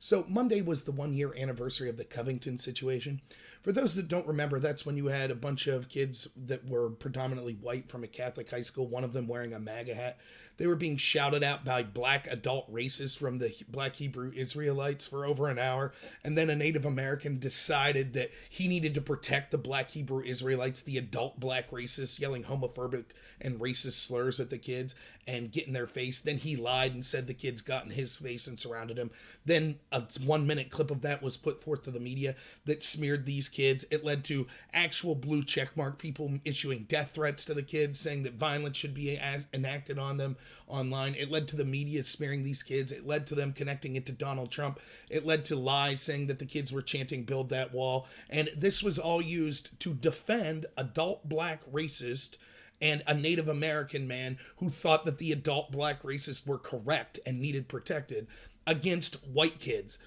So Monday was the 1 year anniversary of the Covington situation. For those that don't remember, that's when you had a bunch of kids that were predominantly white from a Catholic high school, one of them wearing a MAGA hat. They were being shouted at by black adult racists from the black Hebrew Israelites for over an hour. And then a Native American decided that he needed to protect the black Hebrew Israelites, the adult black racists, yelling homophobic and racist slurs at the kids and get in their face. Then he lied and said the kids got in his face and surrounded him. Then a 1 minute clip of that was put forth to the media that smeared these kids. It led to actual blue checkmark people issuing death threats to the kids, saying that violence should be enacted on them online. It led to the media smearing these kids. It led to them connecting it to Donald Trump. It led to lies saying that the kids were chanting "Build that wall." And this was all used to defend adult black racist and a Native American man who thought that the adult black racists were correct and needed protected against white kids.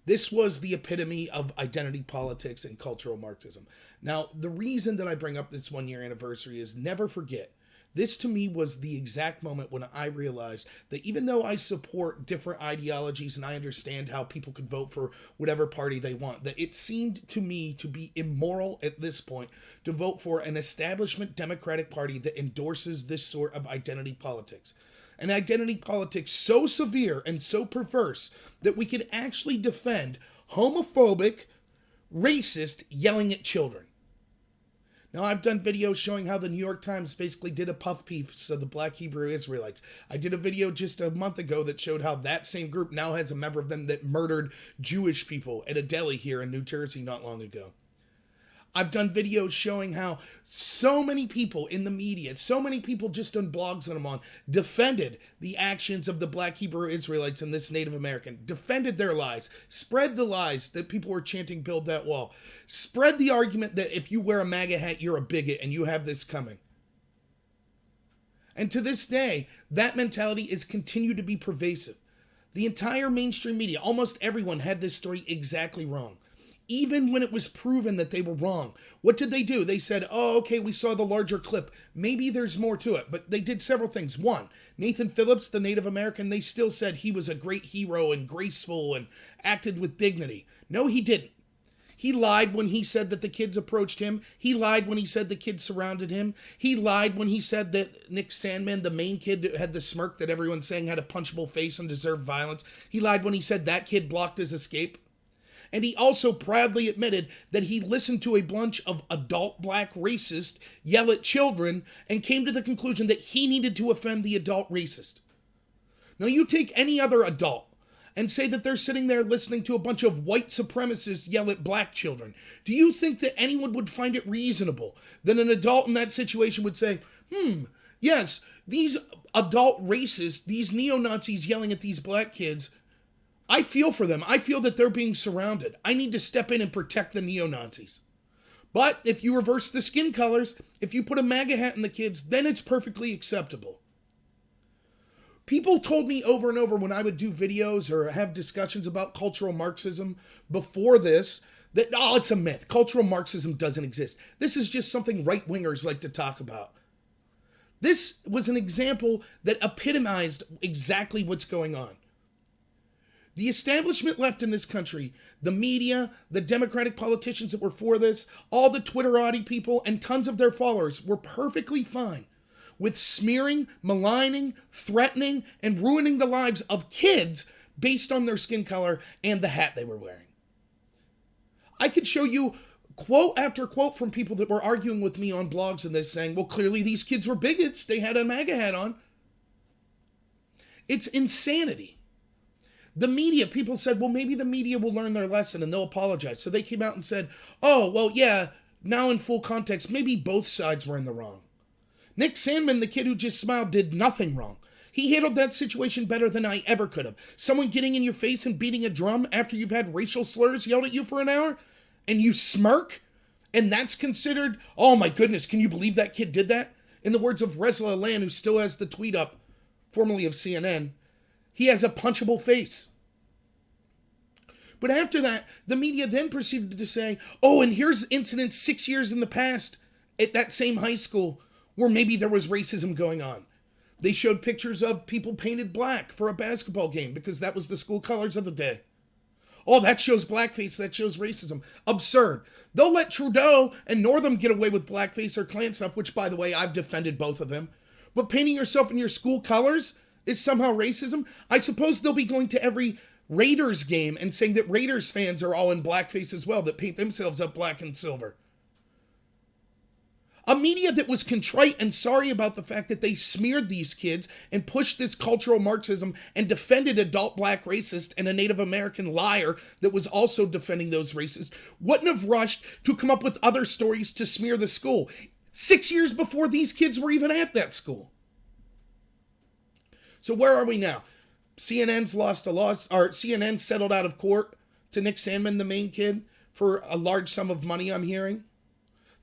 This was the epitome of identity politics and cultural Marxism. Now, the reason that I bring up this 1 year anniversary is never forget. This to me was the exact moment when I realized that even though I support different ideologies and I understand how people could vote for whatever party they want, that it seemed to me to be immoral at this point to vote for an establishment Democratic Party that endorses this sort of identity politics. An identity politics so severe and so perverse that we could actually defend homophobic, racist yelling at children. Now, I've done videos showing how the New York Times basically did a puff piece of the black Hebrew Israelites. I did a video just a month ago that showed how that same group now has a member of them that murdered Jewish people at a deli here in New Jersey not long ago. I've done videos showing how so many people in the media, so many people just on blogs that I'm on, defended the actions of the black Hebrew Israelites and this Native American, defended their lies, spread the lies that people were chanting "Build that wall," spread the argument that if you wear a MAGA hat, you're a bigot and you have this coming. And to this day, that mentality is continued to be pervasive. The entire mainstream media, almost everyone had this story exactly wrong. Even when it was proven that they were wrong, what did they do? They said, oh, okay, we saw the larger clip. Maybe there's more to it. But they did several things. One, Nathan Phillips, the Native American, they still said he was a great hero and graceful and acted with dignity. No, he didn't. He lied when he said that the kids approached him. He lied when he said the kids surrounded him. He lied when he said that Nick Sandman, the main kid that had the smirk that everyone's saying had a punchable face and deserved violence. He lied when he said that kid blocked his escape. And he also proudly admitted that he listened to a bunch of adult black racists yell at children and came to the conclusion that he needed to offend the adult racist. Now, you take any other adult and say that they're sitting there listening to a bunch of white supremacists yell at black children. Do you think that anyone would find it reasonable that an adult in that situation would say, yes, these adult racists, these neo-Nazis yelling at these black kids, I feel for them. I feel that they're being surrounded. I need to step in and protect the neo-Nazis. But if you reverse the skin colors, if you put a MAGA hat in the kids, then it's perfectly acceptable. People told me over and over when I would do videos or have discussions about cultural Marxism before this, that, oh, it's a myth. Cultural Marxism doesn't exist. This is just something right-wingers like to talk about. This was an example that epitomized exactly what's going on. The establishment left in this country, the media, the Democratic politicians that were for this, all the Twitterati people, and tons of their followers were perfectly fine with smearing, maligning, threatening, and ruining the lives of kids based on their skin color and the hat they were wearing. I could show you quote after quote from people that were arguing with me on blogs and this saying, well, clearly these kids were bigots. They had a MAGA hat on. It's insanity. The media, people said, well, maybe the media will learn their lesson and they'll apologize. So they came out and said, oh, well, yeah, now in full context, maybe both sides were in the wrong. Nick Sandman, the kid who just smiled, did nothing wrong. He handled that situation better than I ever could have. Someone getting in your face and beating a drum after you've had racial slurs yelled at you for an hour and you smirk, and that's considered, oh my goodness, can you believe that kid did that? In the words of Resla Land, who still has the tweet up, formerly of CNN, he has a punchable face. But after that, the media then proceeded to say, oh, and here's incidents 6 years in the past at that same high school where maybe there was racism going on. They showed pictures of people painted black for a basketball game because that was the school colors of the day. Oh, that shows blackface, that shows racism. Absurd. They'll let Trudeau and Northam get away with blackface or Klan stuff, which, by the way, I've defended both of them. But painting yourself in your school colors is somehow racism? I suppose they'll be going to every Raiders game and saying that Raiders fans are all in blackface as well, that paint themselves up black and silver. A media that was contrite and sorry about the fact that they smeared these kids and pushed this cultural Marxism and defended adult black racist and a Native American liar that was also defending those racists wouldn't have rushed to come up with other stories to smear the school 6 years before these kids were even at that school. So where are we now? CNN's lost a loss, or CNN settled out of court to Nick Sandmann, the main kid, for a large sum of money, I'm hearing.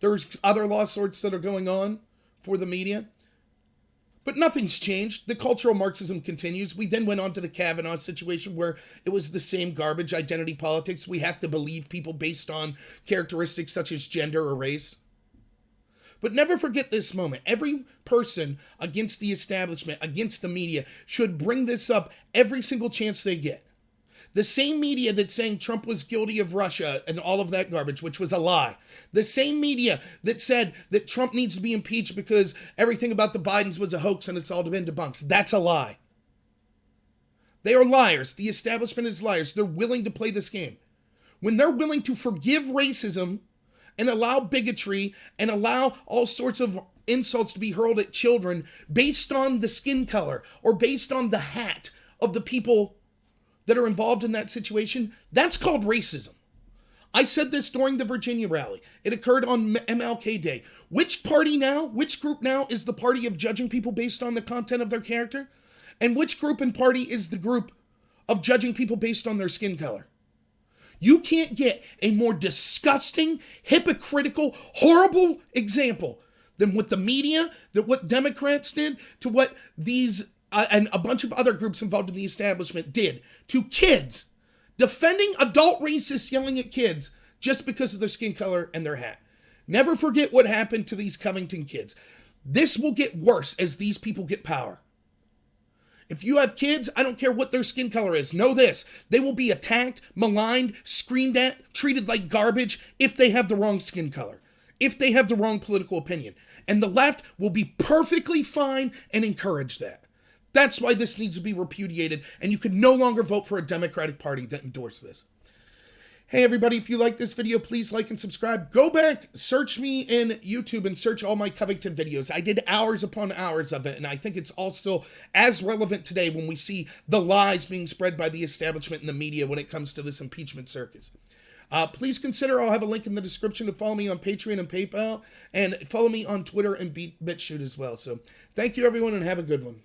There's other lawsuits that are going on for the media. But nothing's changed. The cultural Marxism continues. We then went on to the Kavanaugh situation where it was the same garbage, identity politics. We have to believe people based on characteristics such as gender or race. But never forget this moment. Every person against the establishment, against the media, should bring this up every single chance they get. The same media that's saying Trump was guilty of Russia and all of that garbage, which was a lie. The same media that said that Trump needs to be impeached because everything about the Bidens was a hoax and it's all been debunked. That's a lie. They are liars. The establishment is liars. They're willing to play this game. When they're willing to forgive racism and allow bigotry and allow all sorts of insults to be hurled at children based on the skin color or based on the hat of the people that are involved in that situation, that's called racism. I said this during the Virginia rally. It occurred on MLK Day. Which party now, which group now is the party of judging people based on the content of their character? And which group and party is the group of judging people based on their skin color? You can't get a more disgusting, hypocritical, horrible example than what the media, that what Democrats did, to what these and a bunch of other groups involved in the establishment did to kids, defending adult racists yelling at kids just because of their skin color and their hat. Never forget what happened to these Covington kids. This will get worse as these people get power. If you have kids, I don't care what their skin color is. Know this, they will be attacked, maligned, screamed at, treated like garbage if they have the wrong skin color, if they have the wrong political opinion. And the left will be perfectly fine and encourage that. That's why this needs to be repudiated, and you can no longer vote for a Democratic Party that endorsed this. Hey everybody, if you like this video, please like and subscribe. Go back, search me in YouTube and search all my Covington videos. I did hours upon hours of it, and I think it's all still as relevant today when we see the lies being spread by the establishment and the media when it comes to this impeachment circus. Please consider, I'll have a link in the description to follow me on Patreon and PayPal, and follow me on Twitter and BitChute as well. So thank you everyone, and have a good one.